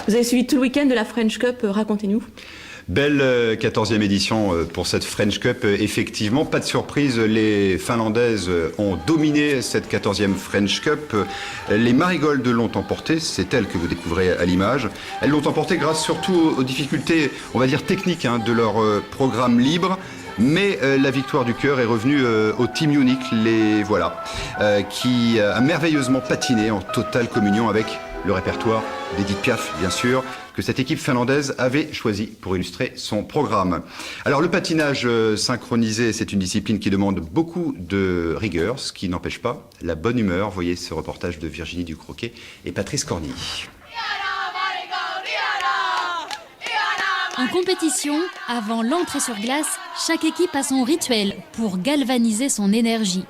Vous avez suivi tout le week-end de la French Cup, racontez-nous. Belle 14e édition pour cette French Cup. Effectivement, pas de surprise, les Finlandaises ont dominé cette 14e French Cup. Les Marigoldes l'ont emporté, c'est elles que vous découvrez à l'image. Elles l'ont emporté grâce surtout aux difficultés, on va dire techniques, de leur programme libre. Mais la victoire du cœur est revenue au Team Munich, les voilà, qui a merveilleusement patiné en totale communion avec le répertoire d'Edith Piaf, bien sûr, que cette équipe finlandaise avait choisi pour illustrer son programme. Alors le patinage synchronisé, c'est une discipline qui demande beaucoup de rigueur, ce qui n'empêche pas la bonne humeur. Voyez ce reportage de Virginie Ducroquet et Patrice Cornilly. En compétition, avant l'entrée sur glace, chaque équipe a son rituel pour galvaniser son énergie.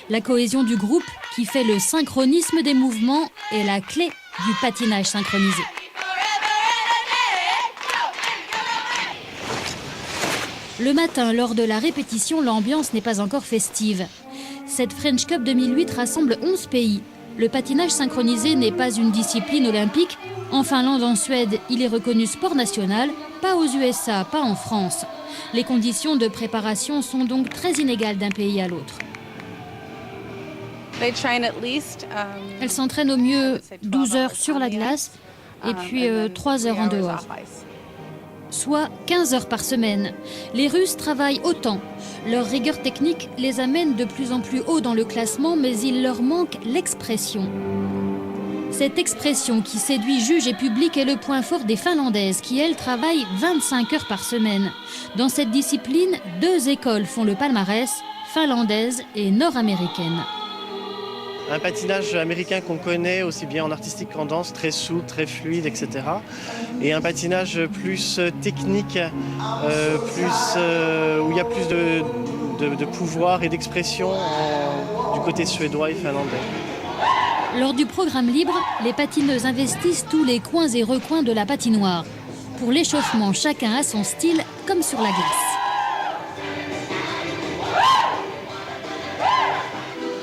La cohésion du groupe, qui fait le synchronisme des mouvements, est la clé du patinage synchronisé. Le matin, lors de la répétition, l'ambiance n'est pas encore festive. Cette French Cup 2008 rassemble 11 pays. Le patinage synchronisé n'est pas une discipline olympique. En Finlande, en Suède, il est reconnu sport national, pas aux USA, pas en France. Les conditions de préparation sont donc très inégales d'un pays à l'autre. Elles s'entraînent au mieux 12 heures sur la glace et puis 3 heures en dehors, soit 15 heures par semaine. Les Russes travaillent autant. Leur rigueur technique les amène de plus en plus haut dans le classement, mais il leur manque l'expression. Cette expression qui séduit juges et public est le point fort des Finlandaises qui, elles, travaillent 25 heures par semaine. Dans cette discipline, 2 écoles font le palmarès, finlandaise et nord-américaine. Un patinage américain qu'on connaît aussi bien en artistique qu'en danse, très souple, très fluide, etc. Et un patinage plus technique, où il y a plus de pouvoir et d'expression du côté suédois et finlandais. Lors du programme libre, les patineuses investissent tous les coins et recoins de la patinoire. Pour l'échauffement, chacun a son style, comme sur la glace.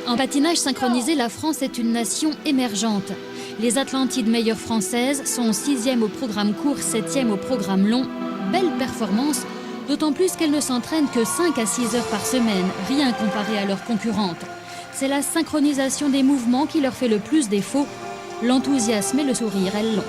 En patinage synchronisé, la France est une nation émergente. Les Atlantides meilleures françaises sont 6e au programme court, 7e au programme long. Belle performance, d'autant plus qu'elles ne s'entraînent que 5 à 6 heures par semaine, rien comparé à leurs concurrentes. C'est la synchronisation des mouvements qui leur fait le plus défaut. L'enthousiasme et le sourire, elles l'ont.